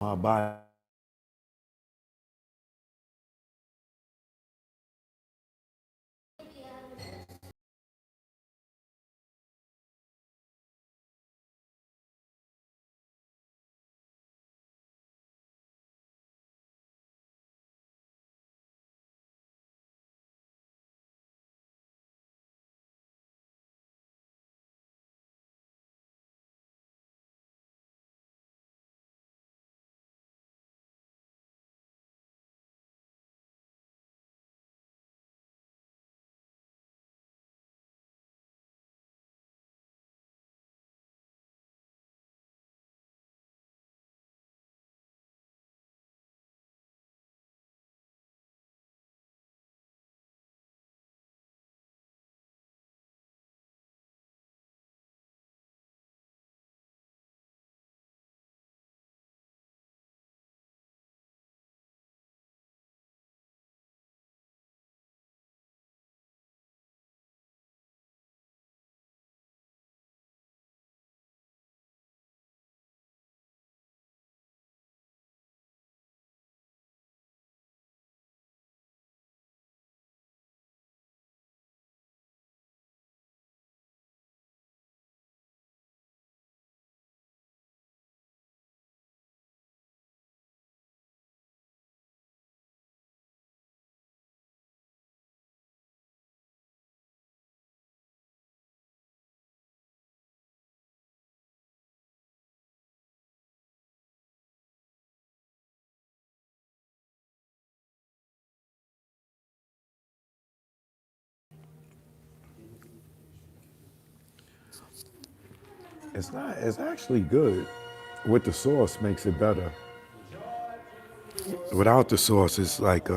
my body. It's not. It's actually good. With the sauce, makes it better. Without the sauce, it's like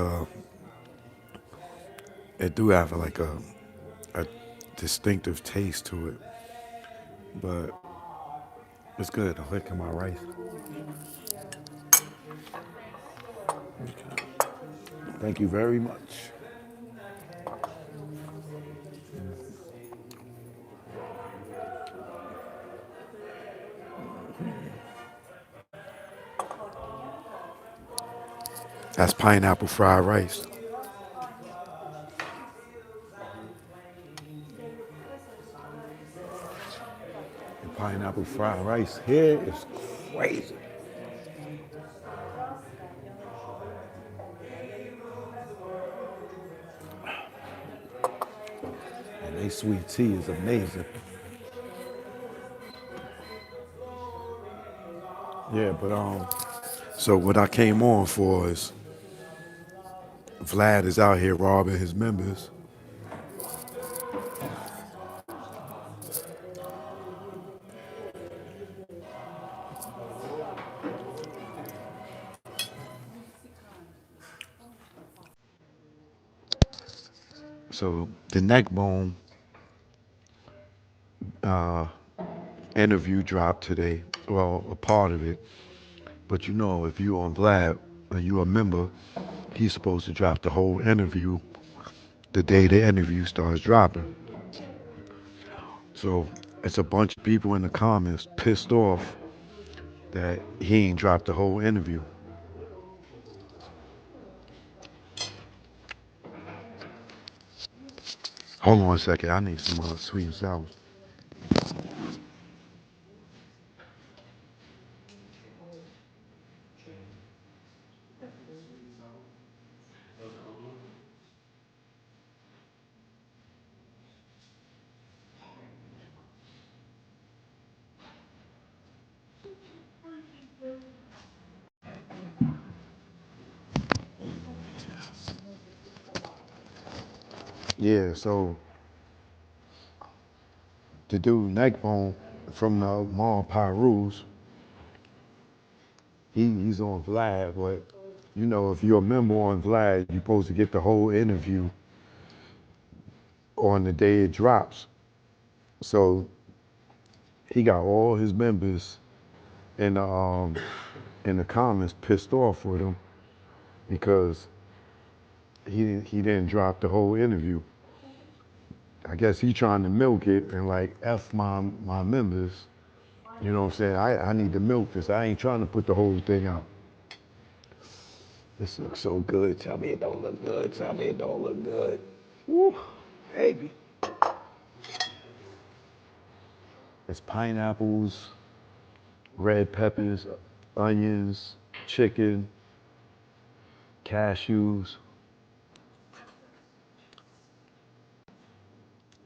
it do have like a distinctive taste to it, but it's good. I'm licking my rice. Thank you very much. That's pineapple fried rice. The pineapple fried rice here is crazy. And they sweet tea is amazing. Yeah, but so what I came on for is Vlad is out here robbing his members. So the Neckbone interview dropped today. Well, a part of it. But you know, if you on Vlad and you a member, he's supposed to drop the whole interview the day the interview starts dropping. So it's a bunch of people in the comments pissed off that he ain't dropped the whole interview. Hold on a second, I need some sweet and sour. Yeah, so the dude Neckbone from the mall Piru's, he's on Vlad, but you know, if you're a member on Vlad, you're supposed to get the whole interview on the day it drops. So he got all his members in the comments pissed off with him because he didn't drop the whole interview. I guess he trying to milk it and like F my members. You know what I'm saying? I need to milk this. I ain't trying to put the whole thing out. This looks so good. Tell me it don't look good. Tell me it don't look good. Woo, baby. It's pineapples, red peppers, onions, chicken, cashews,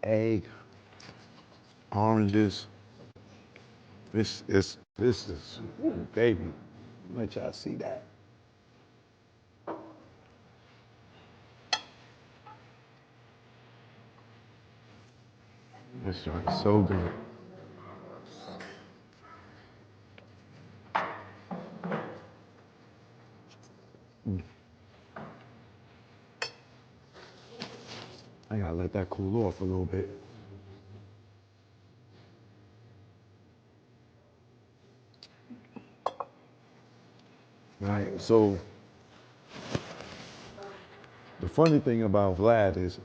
egg, oranges. This is ooh, baby. Let y'all see that. This joint is so good. I gotta let that cool off a little bit. Right. So the funny thing about Vlad is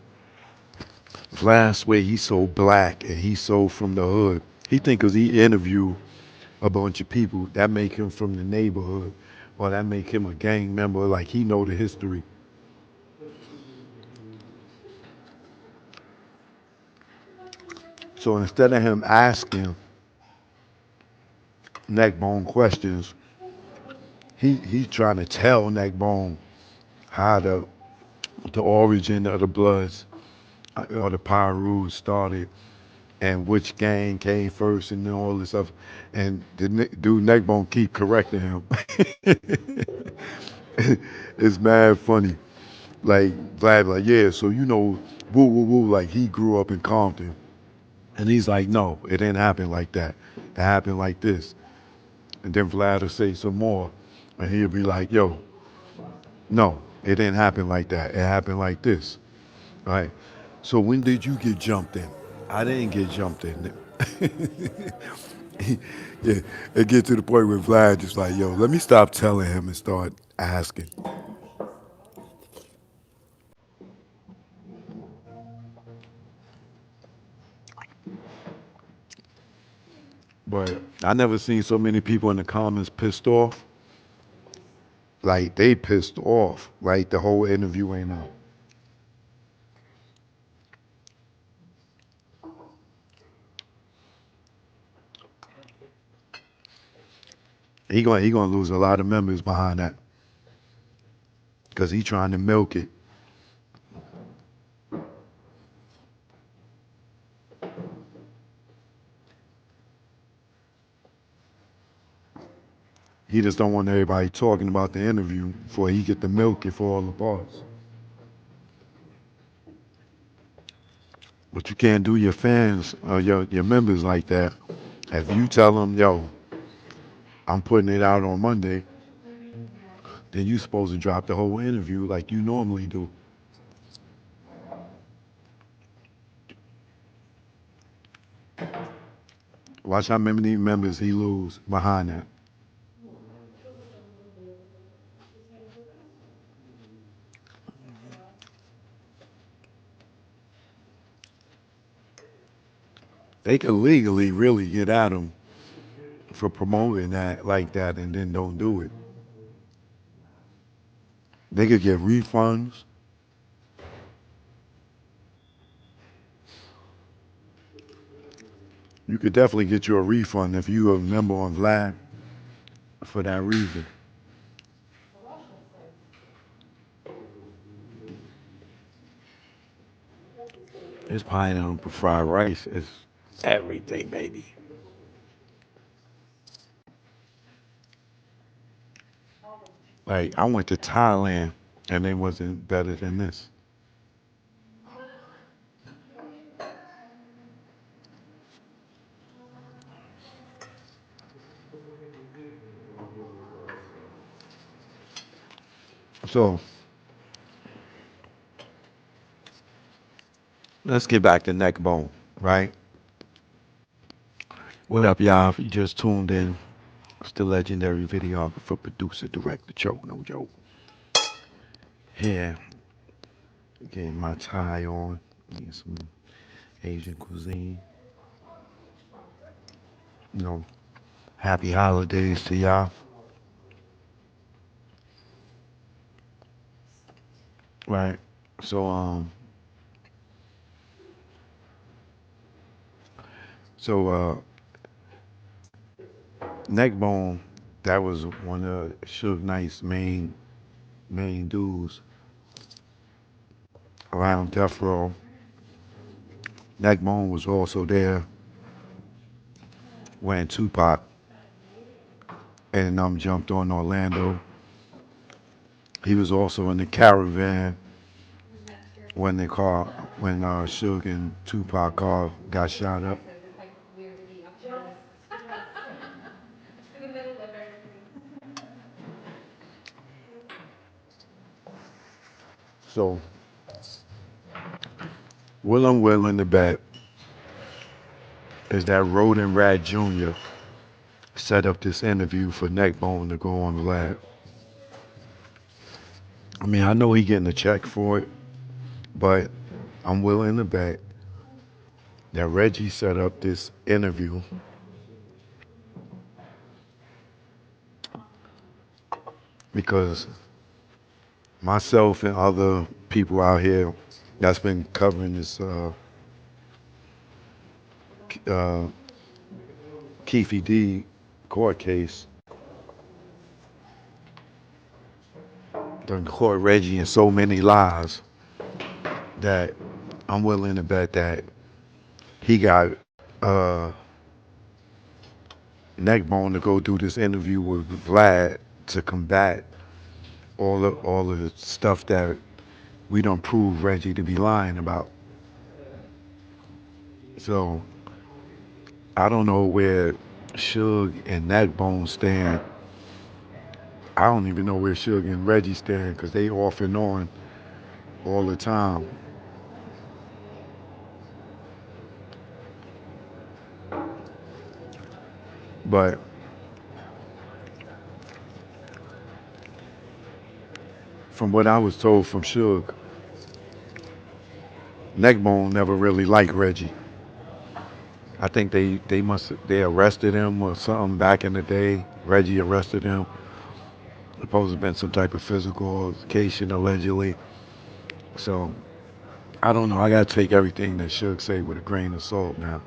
Vlad's way he's so black and he's so from the hood. He think 'cause he interview a bunch of people that make him from the neighborhood or that make him a gang member. Like he know the history. So instead of him asking Neckbone questions, he's trying to tell Neckbone how the origin of the Bloods or the Piru started and which gang came first and all this stuff. And the dude Neckbone keep correcting him. It's mad funny. Like Vlad, like, yeah, so you know, woo woo woo, like he grew up in Compton. And he's like, no, it didn't happen like that. It happened like this. And then Vlad will say some more. And he'll be like, yo, no, it didn't happen like that. It happened like this. Right? So when did you get jumped in? I didn't get jumped in. Yeah, it get to the point where Vlad just like, yo, let me stop telling him and start asking. But I never seen so many people in the comments pissed off. Like they pissed off. Like the whole interview ain't out. He gonna lose a lot of members behind that because he trying to milk it. He just don't want everybody talking about the interview before he get the milk it for all the parts. But you can't do your fans or your members like that. If you tell them, yo, I'm putting it out on Monday, then you supposed to drop the whole interview like you normally do. Watch how many members he lose behind that. They could legally really get at him for promoting that like that and then don't do it. They could get refunds. You could definitely get you a refund if you a member on Vlad for that reason. It's pineapple fried rice. It's everything, baby. Like I went to Thailand and they wasn't better than this. So let's get back to Neckbone, right? What up, y'all? If you just tuned in, it's the legendary videographer, producer, director, Joe, no joke. Here, getting my tie on, getting some Asian cuisine. You know, happy holidays to y'all. right? So so Neckbone, that was one of Suge Knight's main dudes around Death Row. Neckbone was also there when Tupac and jumped on Orlando. He was also in the Caravan when the car when Suge and Tupac car got shot up. So what I'm willing to bet is that Roden Rat Jr. set up this interview for Neckbone to go on Vlad. I mean, I know he getting a check for it, but I'm willing to bet that Reggie set up this interview because myself and other people out here that's been covering this uh, Keffe D court case done caught Reggie in so many lies that I'm willing to bet that he got uh, Neckbone to go do this interview with Vlad to combat all of the stuff that we don't prove Reggie to be lying about. So I don't know where Suge and Neckbone stand. I don't even know where Suge and Reggie stand because they off and on all the time. But from what I was told from Suge, Neckbone never really liked Reggie. I think they arrested him or something back in the day. Reggie arrested him. Supposed to have been some type of physical altercation allegedly. So I don't know. I gotta take everything that Suge say with a grain of salt now.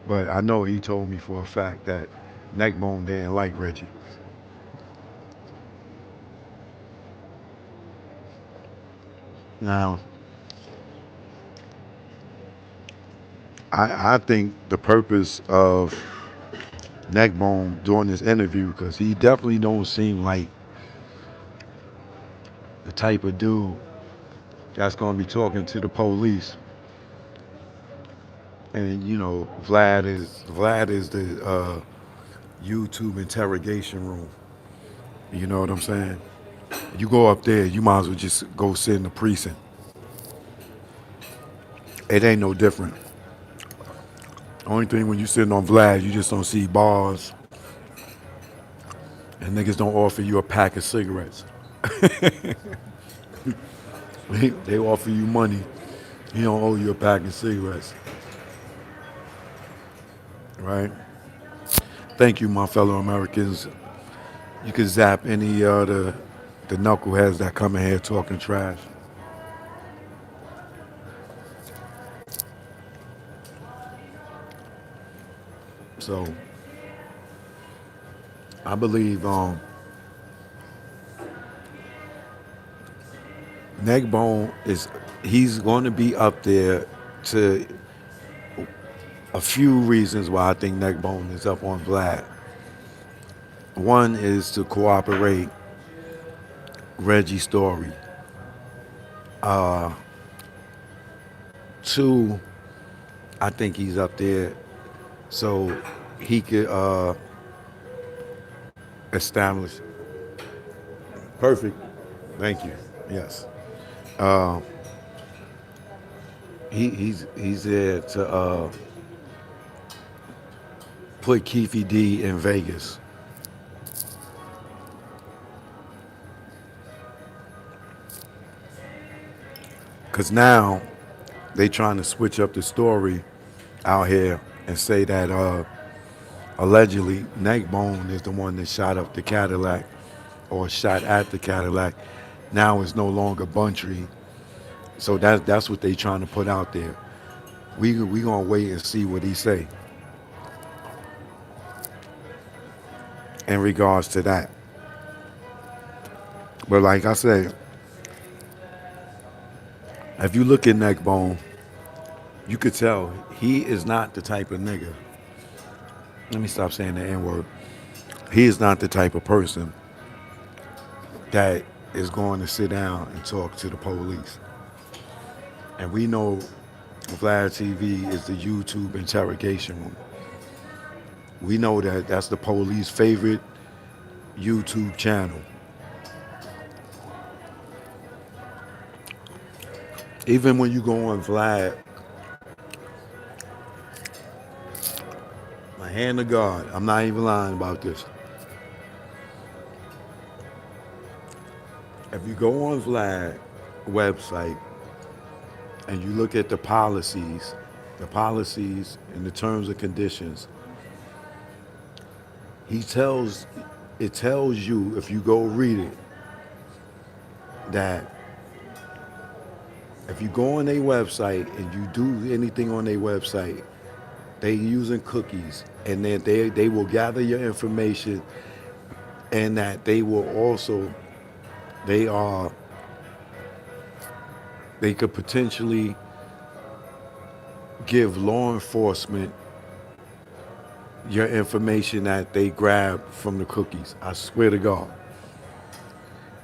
But I know he told me for a fact that Neckbone didn't like Reggie. Now I think the purpose of Neckbone doing this interview because he definitely don't seem like the type of dude that's gonna be talking to the police. And you know, Vlad is the YouTube interrogation room. You know what I'm saying? You go up there, you might as well just go sit in the precinct. It ain't no different. Only thing when you sitting on Vlad, you just don't see bars, and niggas don't offer you a pack of cigarettes. They offer you money. He don't owe you a pack of cigarettes, right? Thank you, my fellow Americans. You can zap any the knuckleheads that come in here talking trash. So I believe Neckbone is he's going to be up there to a few reasons why I think Neckbone is up on Vlad. One is to cooperate Reggie's story. Two, I think he's up there so he could establish. Perfect. Thank you. Yes. He's there to put Keffe D in Vegas. Cause now they trying to switch up the story out here and say that allegedly Neckbone is the one that shot up the Cadillac or shot at the Cadillac, Now it's no longer Buntry. So that's what they trying to put out there. We gonna wait and see what he say in regards to that. But like I said, if you look at Neckbone, you could tell he is not the type of nigga. Let me stop saying the N word. He is not the type of person that is going to sit down and talk to the police. And we know Vlad TV is the YouTube interrogation room. We know that that's the police favorite YouTube channel. Even when you go on Vlad, my hand to God, I'm not even lying about this. If you go on Vlad website and you look at the policies and the terms and conditions, he tells it tells you if you go read it that if you go on their website and you do anything on their website, they using cookies and then they will gather your information and that they will also they are they could potentially give law enforcement your information that they grab from the cookies. I swear to God.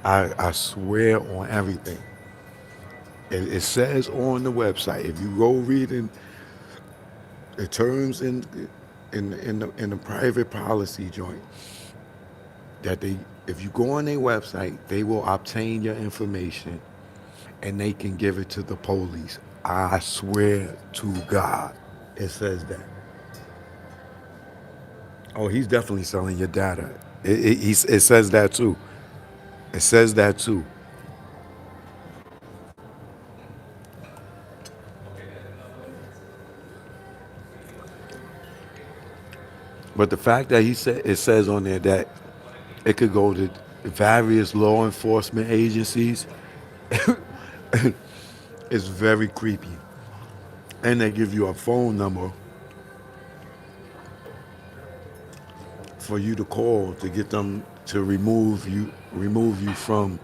I swear on everything. It says on the website, if you go reading the terms in the private policy joint, that they if you go on their website, they will obtain your information and they can give it to the police. I swear to God, it says that. Oh, he's definitely selling your data. It says that too. It says that too. But the fact that he said it says on there that it could go to various law enforcement agencies is very creepy. And they give you a phone number for you to call to get them to remove you from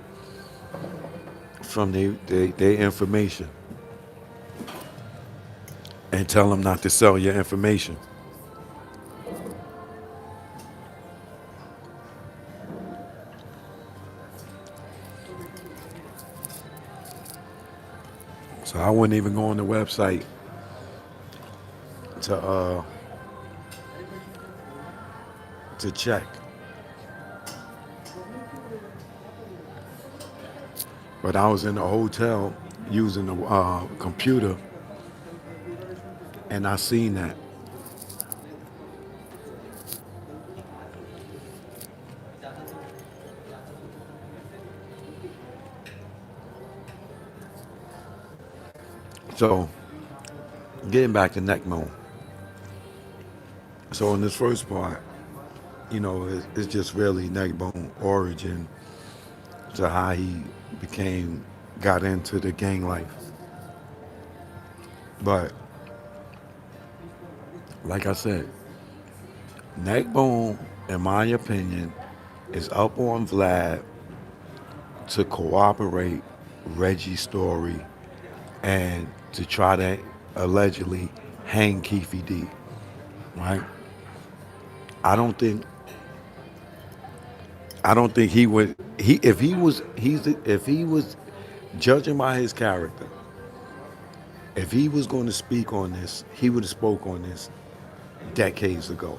their information and tell them not to sell your information. So I wouldn't even go on the website to check. But I was in a hotel using the computer, and I seen that. So getting back to Neckbone. So in this first part, it's just really Neckbone origin to how he got into the gang life. But like I said, Neckbone, in my opinion, is up on Vlad to cooperate Reggie's story and to try to allegedly hang Keffe D. Right? I don't think he would he if he was judging by his character, if he was going to speak on this, he would have spoke on this decades ago.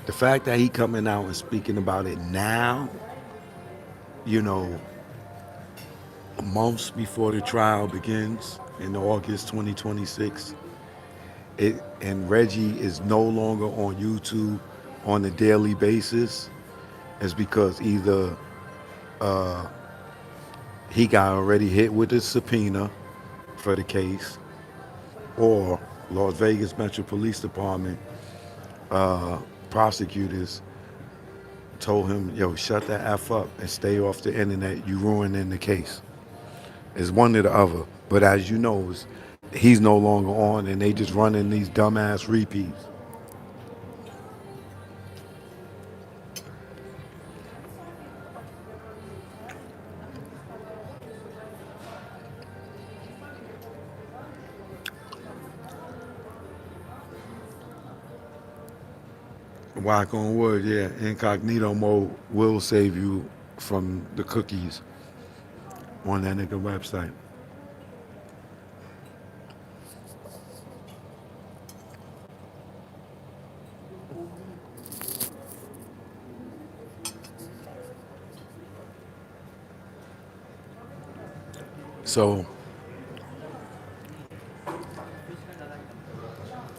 The fact that he coming out and speaking about it now, you know, months before the trial begins in August 2026, and Reggie is no longer on YouTube on a daily basis, is because either he got already hit with a subpoena for the case, or Las Vegas Metro Police Department prosecutors told him, yo, shut the F up and stay off the internet. You ruining the case. It's one or the other. But as you know, he's no longer on and they just running these dumbass repeats. Whack on wood, yeah. Incognito mode will save you from the cookies on that nigga website. So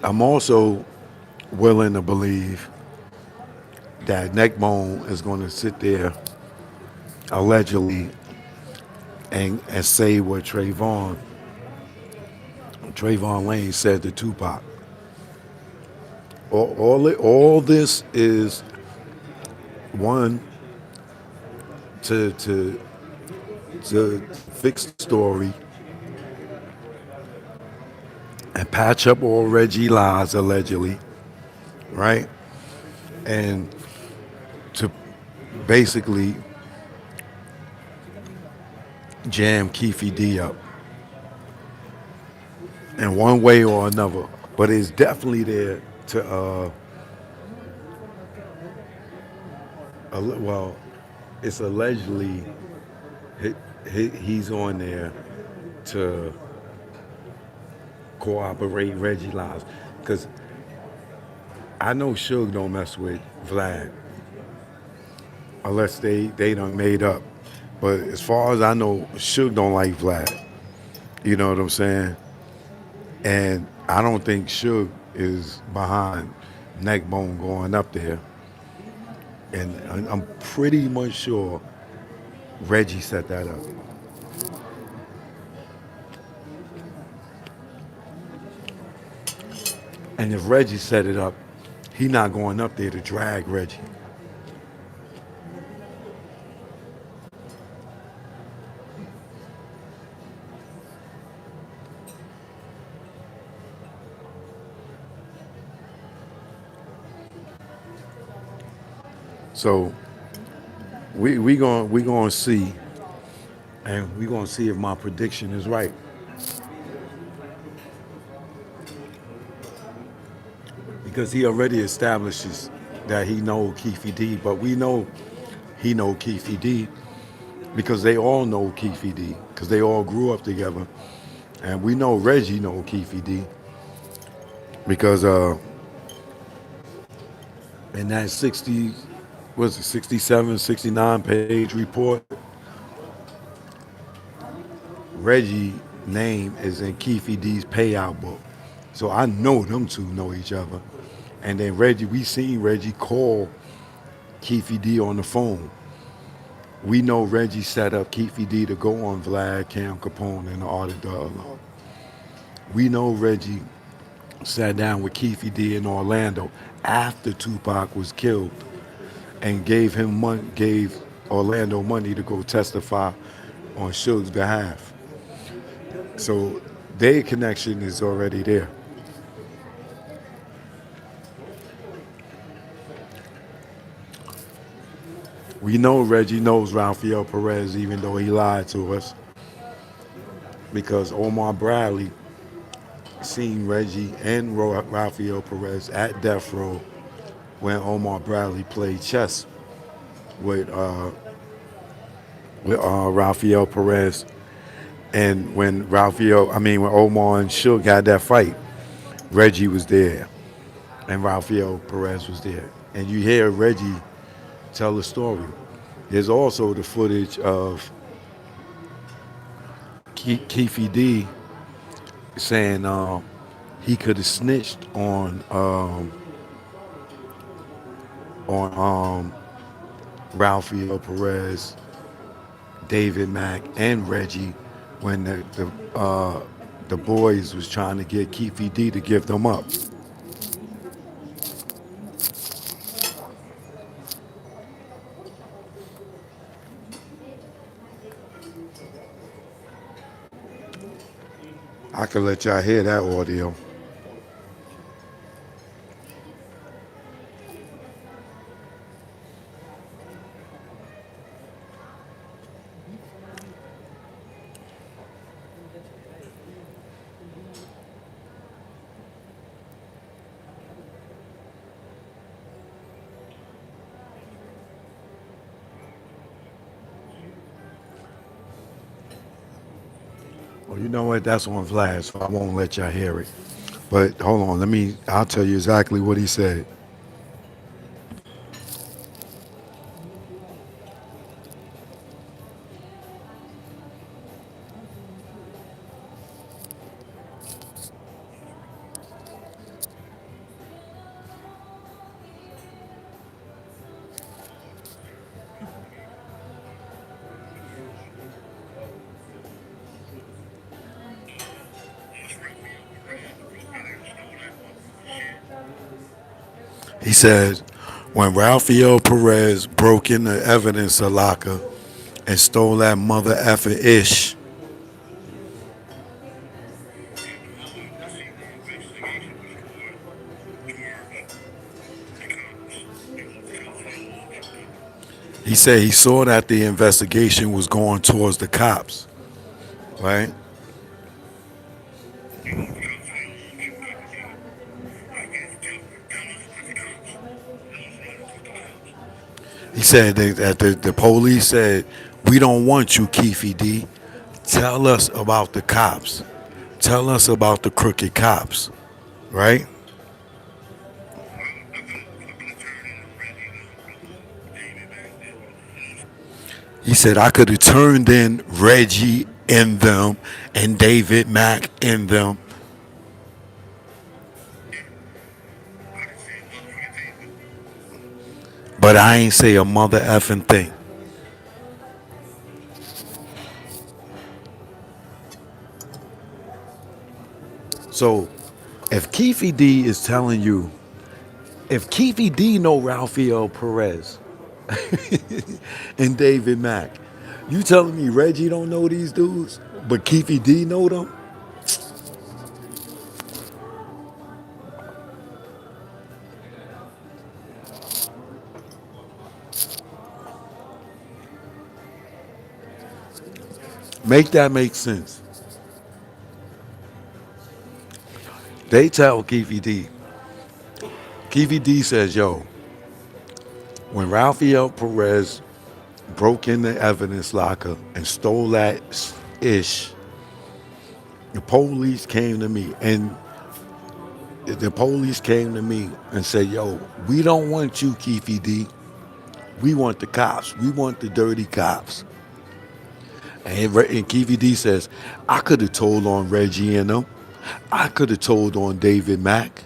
I'm also willing to believe that Neckbone is going to sit there allegedly and say what Trayvon Lane said to Tupac. All this is one to fix the story and patch up all Reggie lies allegedly, right? And to basically jam Keffe D up in one way or another. But it's definitely there to well, it's allegedly he's on there to cooperate Reggie lies. Because I know Suge don't mess with Vlad unless they done made up. But as far as I know, Suge don't like Vlad. You know what I'm saying? And I don't think Suge is behind Neckbone going up there. And I'm pretty much sure Reggie set that up. And if Reggie set it up, he not going up there to drag Reggie. So we going to see, and we going to see if my prediction is right. Because he already establishes that he know Keffe D, but we know he know Keffe D because they all know Keffe D because they all grew up together, and we know Reggie know Keffe D because in that 60 was it 67 69 page report, Reggie name is in Keffe D's payout book, so I know them two know each other. And then Reggie, we seen Reggie call Keffe D on the phone. We know Reggie set up Keffe D to go on Vlad, Cam Capone, and the Art of Dog. We know Reggie sat down with Keffe D in Orlando after Tupac was killed and gave Orlando money to go testify on Suge's behalf. So their connection is already there. We know Reggie knows Rafael Perez, even though he lied to us, because Omar Bradley seen Reggie and Rafael Perez at Death Row when Omar Bradley played chess with Rafael Perez, and when Omar and Suge had that fight, Reggie was there, and Rafael Perez was there, and you hear Reggie tell the story. There's also the footage of Keffe D saying he could have snitched on Rafael Perez, David Mack, and Reggie when the boys was trying to get Keffe D to give them up. I could let y'all hear that audio. Well, you know what? That's on Vlad, so I won't let y'all hear it. But hold on, I'll tell you exactly what he said. He said, when Ralphio Perez broke in the evidence locker and stole that mother effer ish, he said he saw that the investigation was going towards the cops, right? He said that the police said, we don't want you, Keffe D. Tell us about the cops. Tell us about the crooked cops, right? He said, I could have turned in Reggie in them and David Mack in them, but I ain't say a mother effing thing. So if Keffe D is telling you, if Keffe D know Ralphio Perez and David Mack, you telling me Reggie don't know these dudes, but Keffe D know them? Make that make sense. They tell Keffe D. Keffe D says, yo, when Ralphio Perez broke in the evidence locker and stole that ish, the police came to me and said, yo, we don't want you, Keffe D. We want the cops. We want the dirty cops. And Keffe D says, I could have told on Reggie and them. I could have told on David Mack.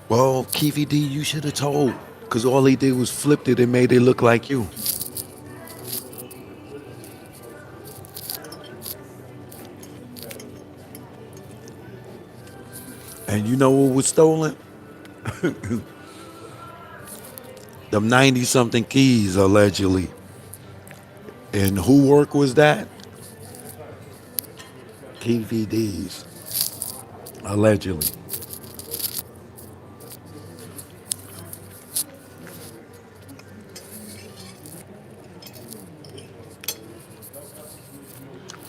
Well, Keffe D, you should have told. Because all he did was flipped it and made it look like you. And you know what was stolen? Them 90 something keys, allegedly. And who work was that? Keffe D's, allegedly.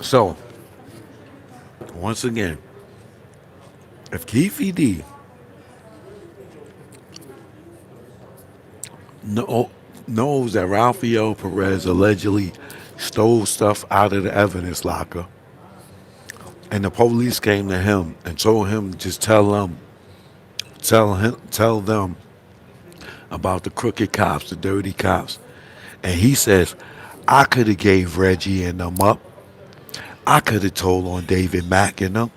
So, once again, if Keffe D know, knows that Ralphio Perez allegedly stole stuff out of the evidence locker, and the police came to him and told him just tell them about the crooked cops, the dirty cops, and he says, I could have gave Reggie and them up. I could have told on David Mack and them,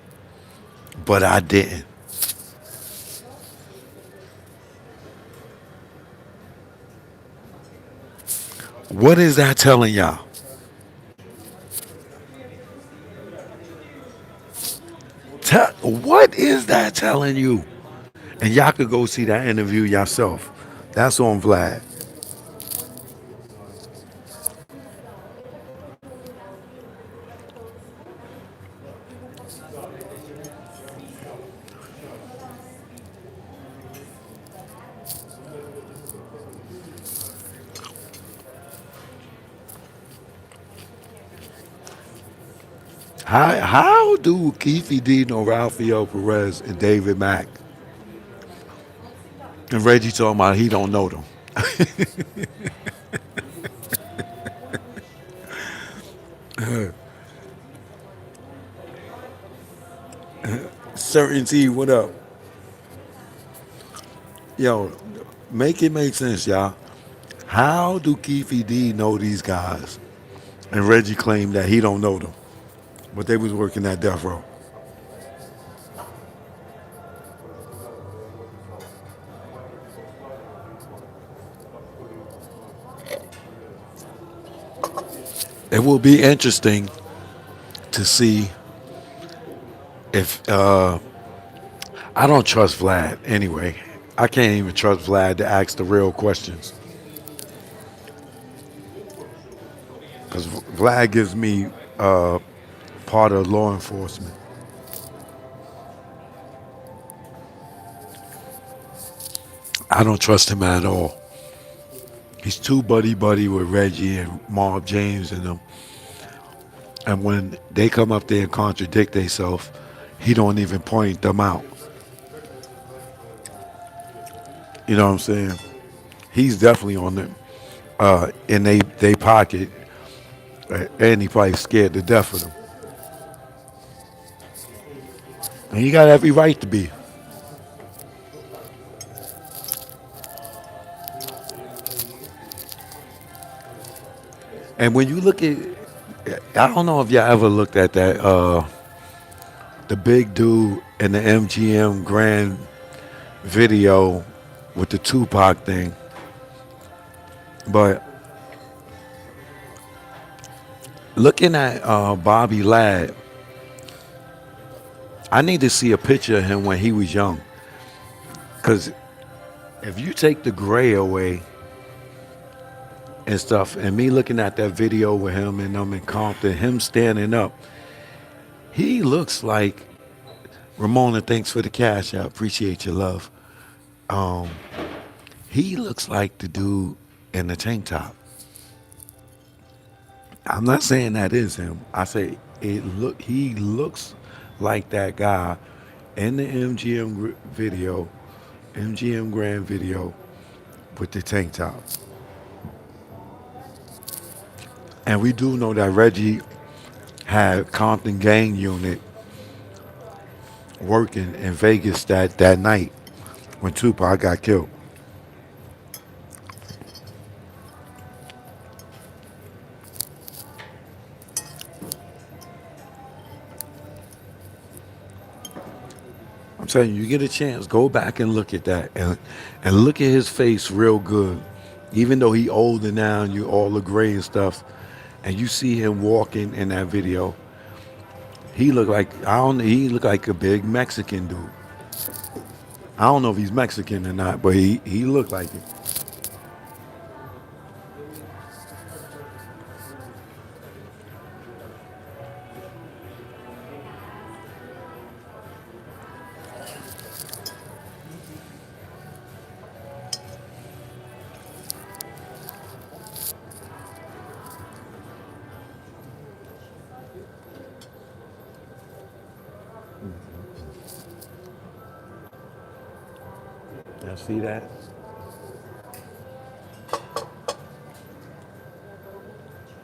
but I didn't. What is that telling y'all? What is that telling you? And y'all could go see that interview yourself. That's on Vlad. How do Keffe D know Rafael Perez and David Mack? And Reggie talking about he don't know them. Certainty, what up? Yo, make it make sense, y'all. How do Keffe D know these guys? And Reggie claimed that he don't know them, but they was working at Death Row. It will be interesting to see if I don't trust Vlad anyway. I can't even trust Vlad to ask the real questions because Vlad gives me part of law enforcement. I don't trust him at all. He's too buddy buddy with Reggie and Marv James and them. And when they come up there and contradict themselves, he don't even point them out. You know what I'm saying? He's definitely on them in they pocket, and he probably scared to death of them. And he got every right to be. And when you look at, I don't know if y'all ever looked at that, the big dude in the MGM Grand video with the Tupac thing, but looking at Bobby Ladd, I need to see a picture of him when he was young. Because if you take the gray away and stuff, and me looking at that video with him and them in Compton, him standing up, he looks like Ramona. Thanks for the cash. I appreciate your love. Um, he looks like the dude in the tank top. I'm not saying that is him. I say it look. He looks like that guy in the video, MGM Grand video with the tank top. And we do know that Reggie had Compton Gang Unit working in Vegas that night when Tupac got killed. I'm telling you, you get a chance, go back and look at that and look at his face real good. Even though he older now and you all the gray and stuff, and you see him walking in that video, he looked like I don't he looked like a big Mexican dude. I don't know if he's Mexican or not, but he looked like it. Y'all see that?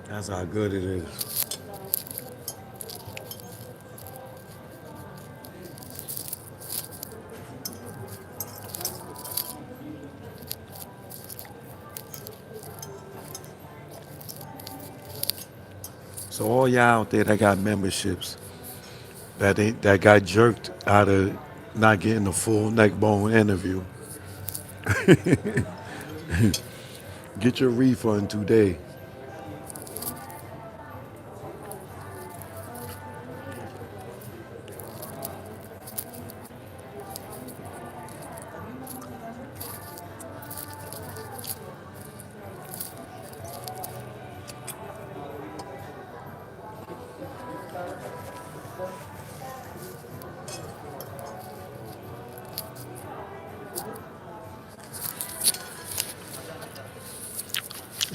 That's how good it is. So all y'all out there that got memberships that got jerked out of not getting the full Neckbone interview, get your refund today.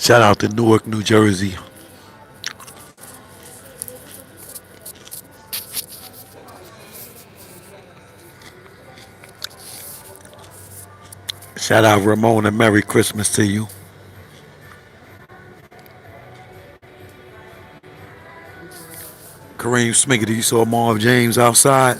Shout out to Newark, New Jersey. Shout out Ramona. Merry Christmas to you. Kareem Smiggity, you saw Marv James outside.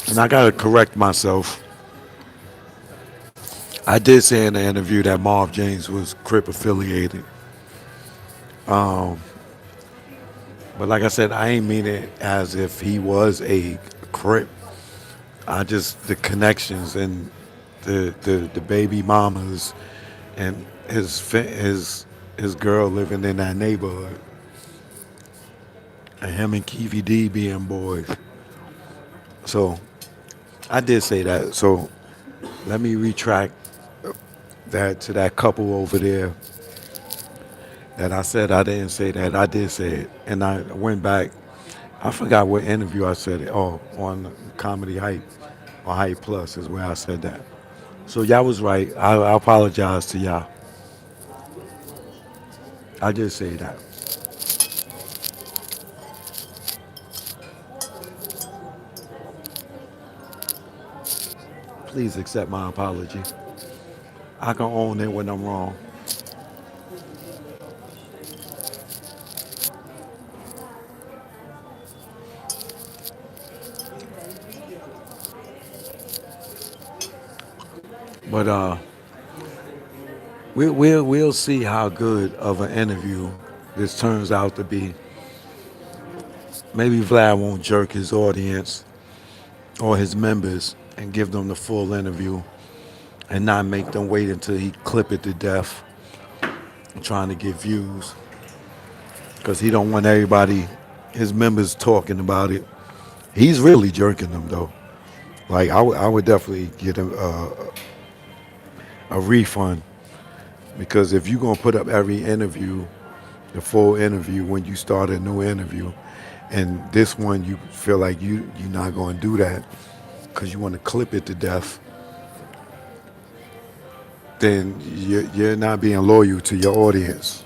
And I gotta correct myself. I did say in the interview that Marv James was Crip affiliated. But like I said, I ain't mean it as if he was a Crip. I just the connections and the baby mamas and his girl living in that neighborhood, and him and Keffe D being boys. So I did say that. So let me retract that to that couple over there that I said I didn't say that. I did say it, and I went back. I forgot what interview I said it. Oh, on Comedy Hype or Hype Plus is where I said that. So y'all was right. I apologize to y'all. I did say that. Please accept my apology. I can own it when I'm wrong. But we'll see how good of an interview this turns out to be. Maybe Vlad won't jerk his audience or his members and give them the full interview and not make them wait until he clip it to death trying to get views because he don't want everybody, his members talking about it. He's really jerking them though. Like I would definitely get him a refund because if you're gonna put up every interview, the full interview when you start a new interview, and this one you feel like you're not gonna do that because you want to clip it to death, then you're not being loyal to your audience.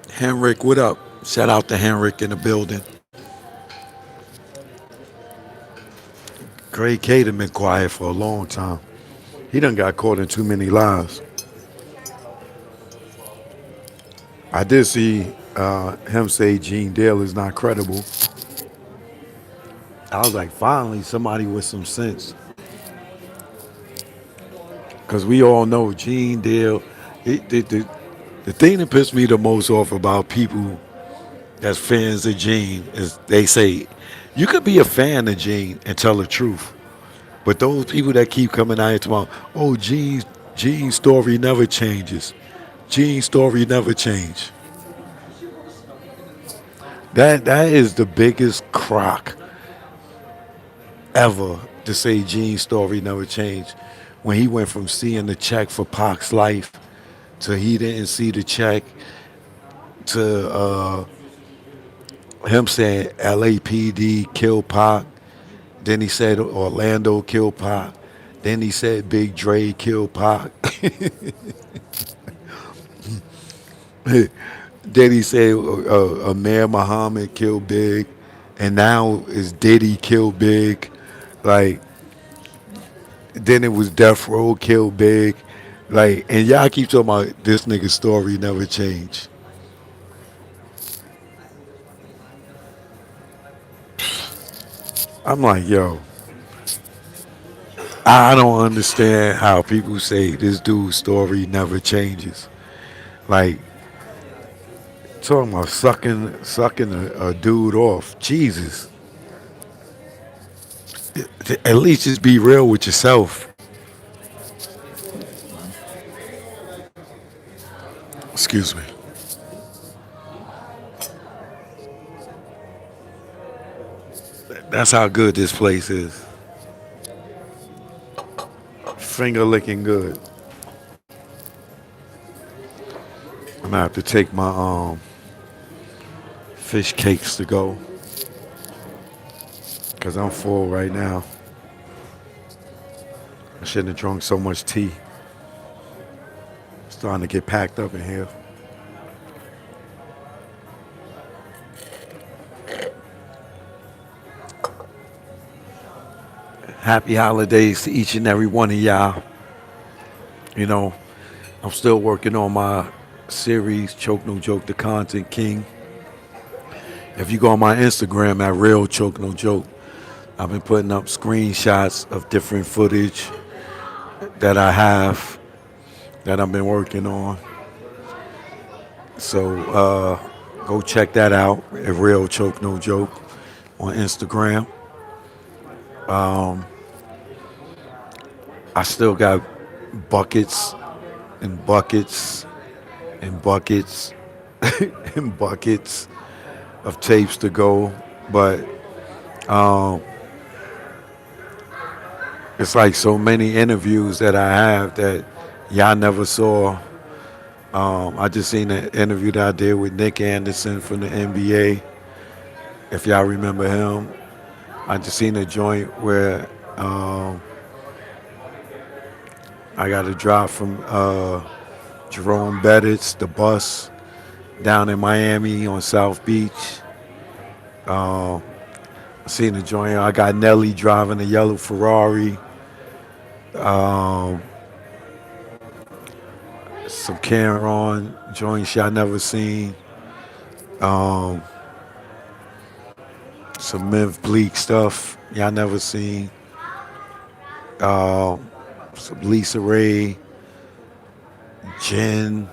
Henrik, what up? Shout out to Henrik in the building. Craig Caden been quiet for a long time. He done got caught in too many lies. I did see him say Gene Dale is not credible. I was like, finally, somebody with some sense. Because we all know Gene Dale. The thing that pissed me the most off about people that's fans of Gene is they say, you could be a fan of Gene and tell the truth. But those people that keep coming out here tomorrow, oh, Gene's story never changes. Gene's story never changed. That is the biggest crock ever to say Gene's story never changed. When he went from seeing the check for Pac's life to he didn't see the check to him saying LAPD killed Pac. Then he said Orlando killed Pac. Then he said Big Dre killed Pac. Then he said Amir Muhammad killed Big. And now is Diddy killed Big. Like, then it was Death Row killed Big. Like, and y'all keep talking about this nigga's story never changed. I'm like, yo, I don't understand how people say this dude's story never changes. Like, talking about sucking a dude off. Jesus. At least just be real with yourself. Excuse me. That's how good this place is. Finger licking good. I'm gonna have to take my fish cakes to go because I'm full right now. I shouldn't have drunk so much tea. Starting to get packed up in here. Happy holidays to each and every one of y'all. You know, I'm still working on my series, Choke No Joke, The Content King. If you go on my Instagram at Real Choke No Joke, I've been putting up screenshots of different footage that I have that I've been working on. So go check that out at Real Choke No Joke on Instagram. I still got buckets and buckets and buckets and buckets of tapes to go, but it's like so many interviews that I have that y'all never saw. I just seen an interview that I did with Nick Anderson from the NBA. If y'all remember him, I just seen a joint where I got a drop from Jerome Bettis, the bus down in Miami on South Beach. I seen a joint. I got Nelly driving a yellow Ferrari. Some Cameron joints y'all never seen. Some Myth Bleak stuff y'all never seen. Some Lisa Ray, Jen,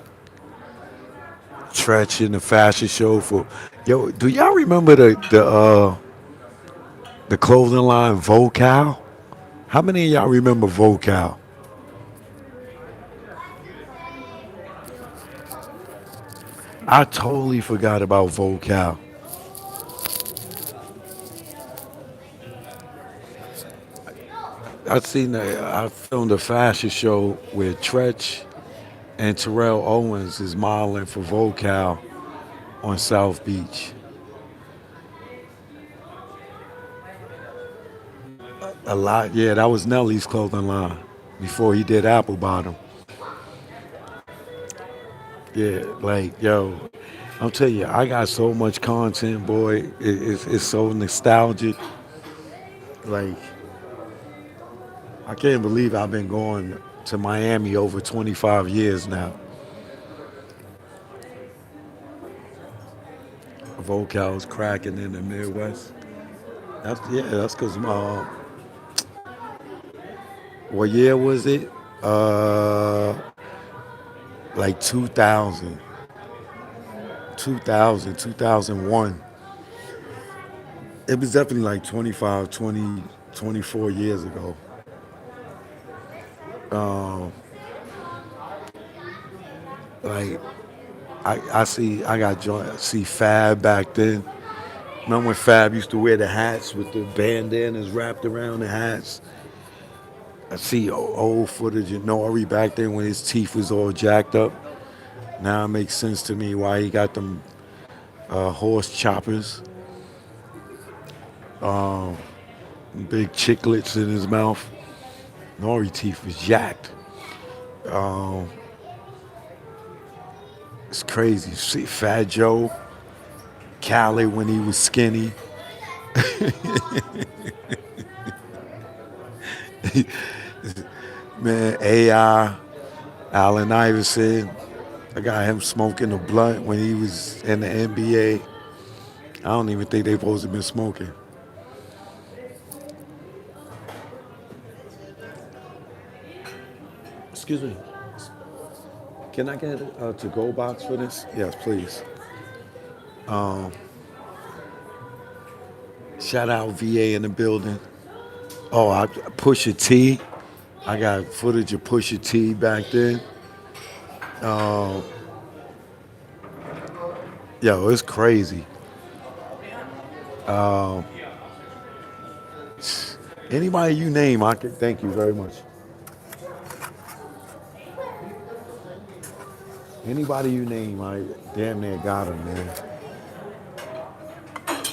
Tretch in the fashion show for. Yo, do y'all remember the clothing line Vocal? How many of y'all remember Vocal? I totally forgot about Vocal. I filmed a fashion show where Tretch and Terrell Owens is modeling for Vocal on South Beach. A lot, yeah, that was Nelly's clothing line before he did Apple Bottom. Yeah, like, yo, I'm telling you, I got so much content, boy. It's so nostalgic. Like, I can't believe I've been going to Miami over 25 years now. Vocals cracking in the Midwest. That's because what year was it? Uh, like 2000, 2000, 2001. It was definitely like 25, 20, 24 years ago. Like I got see Fab back then. Remember when Fab used to wear the hats with the bandanas wrapped around the hats? I see old footage of Nori back then when his teeth was all jacked up. Now it makes sense to me why he got them horse choppers, big chiclets in his mouth. Nori teeth was jacked. Um, it's crazy. See Fat Joe, Cali when he was skinny. Man, AI, Allen Iverson. I got him smoking a blunt when he was in the NBA. I don't even think they supposed to been smoking. Excuse me. Can I get a to-go box for this? Yes, please. Shout out VA in the building. Oh, I Pusha T. I got footage of Pusha T back then. Yo, it's crazy. Anybody you name, I can thank you very much. Anybody you name, I damn near got them, man.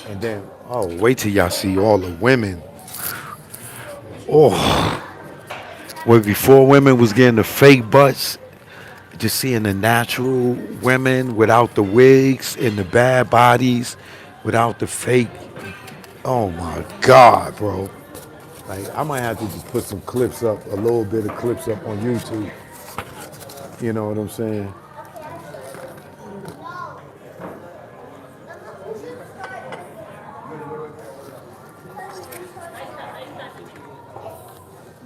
And then, oh, wait till y'all see all the women. Oh, where before women was getting the fake butts, just seeing the natural women without the wigs and the bad bodies, without the fake. Oh my God, bro. Like I might have to just put some clips up, a little bit of clips up on YouTube. You know what I'm saying?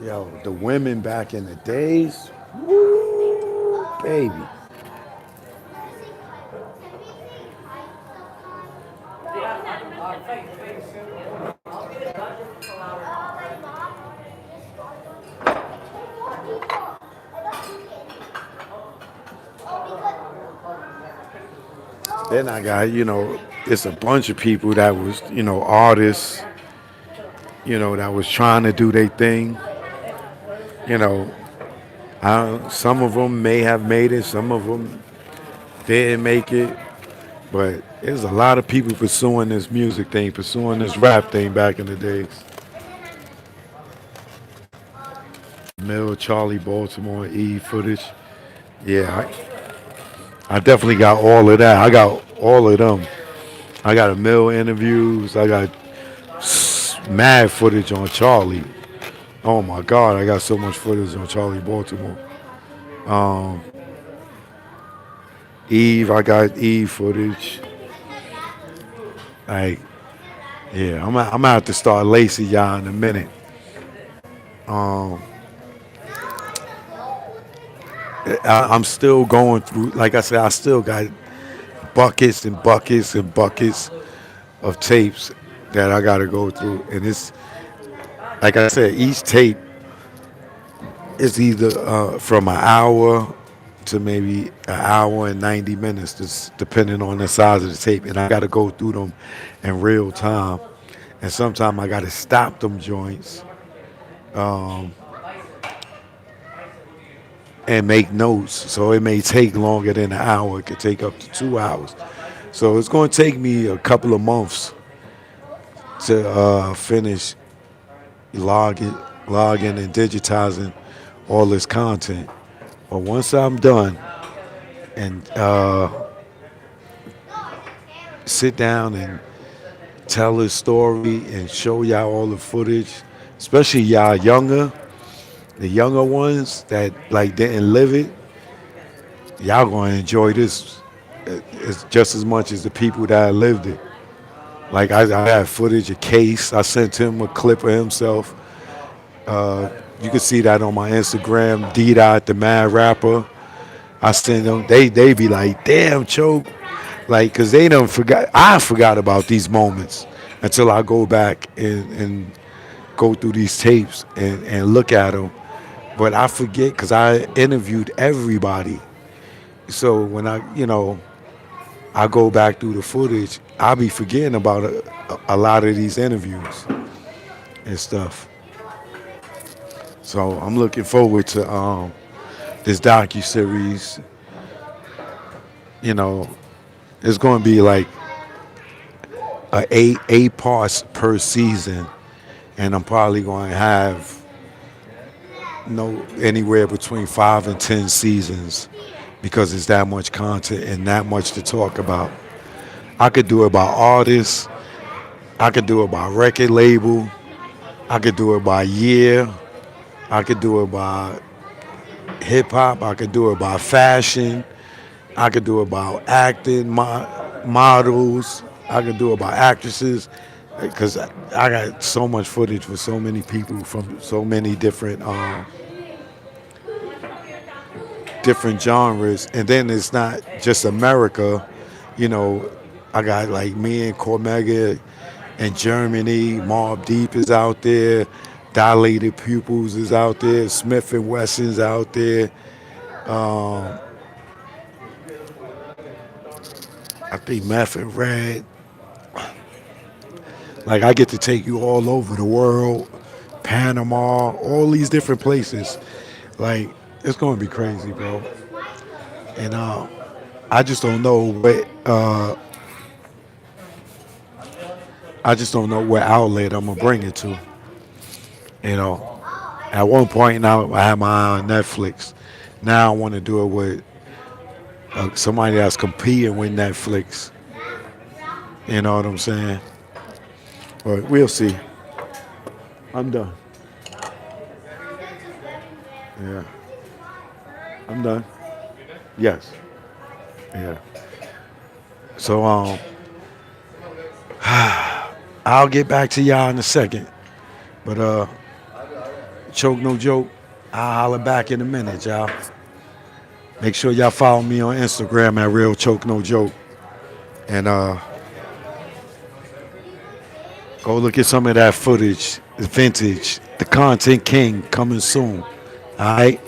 Yo, the women back in the days, woo, baby. Then I got, it's a bunch of people that was, artists, that was trying to do their thing. You know, some of them may have made it, some of them didn't make it, but there's a lot of people pursuing this music thing, pursuing this rap thing back in the days. Mill, Charlie Baltimore, E footage. Yeah, I definitely got all of that. I got all of them. I got a Mill interviews. I got mad footage on Charlie. Oh my God, I got so much footage on Charlie Baltimore. Um, Eve, I got Eve footage. Like, yeah, I'm gonna have to start lacing y'all in a minute. Um, I'm still going through. Like I said, I still got buckets and buckets and buckets of tapes that I gotta go through, and it's like I said, each tape is either from an hour to maybe an hour and 90 minutes, just depending on the size of the tape, and I gotta go through them in real time, and sometimes I gotta stop them joints um, and make notes. So it may take longer than an hour. It could take up to 2 hours. So it's going to take me a couple of months to finish logging, logging and digitizing all this content. But once I'm done and sit down and tell his story and show y'all all the footage, especially y'all younger, the younger ones that like didn't live it, y'all gonna enjoy this as just as much as the people that lived it. Like I had footage of Case. I sent him a clip of himself. You can see that on my Instagram. D Dot, the mad rapper. I send them. They be like, damn, choke, like, cause they don't forgot. I forgot about these moments until I go back and go through these tapes and look at them. But I forget because I interviewed everybody. So when I go back through the footage, I'll be forgetting about a lot of these interviews and stuff. So I'm looking forward to this docu series. You know, it's going to be like eight parts per season, and I'm probably going to have anywhere between 5 and 10 seasons because it's that much content and that much to talk about. I could do it by artists. I could do it by record label. I could do it by year. I could do it by hip hop. I could do it by fashion. I could do it by acting, models. I could do it by actresses because I got so much footage with so many people from so many different genres. And then it's not just America. You know, I got like me and Cormega in Germany. Mobb Deep is out there. Dilated Pupils is out there. Smith and Wesson's out there. Um, I think Meth and Red. Like I get to take you all over the world. Panama, all these different places. Like it's gonna be crazy, bro. And I just don't know what I just don't know what outlet I'm gonna bring it to. You know, at one point now I had my eye on Netflix. Now I want to do it with somebody that's competing with Netflix. You know what I'm saying? But we'll see. I'm done. Yeah, I'm done. Yes. Yeah. So I'll get back to y'all in a second. But choke no joke. I'll holler back in a minute, y'all. Make sure y'all follow me on Instagram at Real Choke No Joke. And go look at some of that footage, the vintage, the content king coming soon. All right?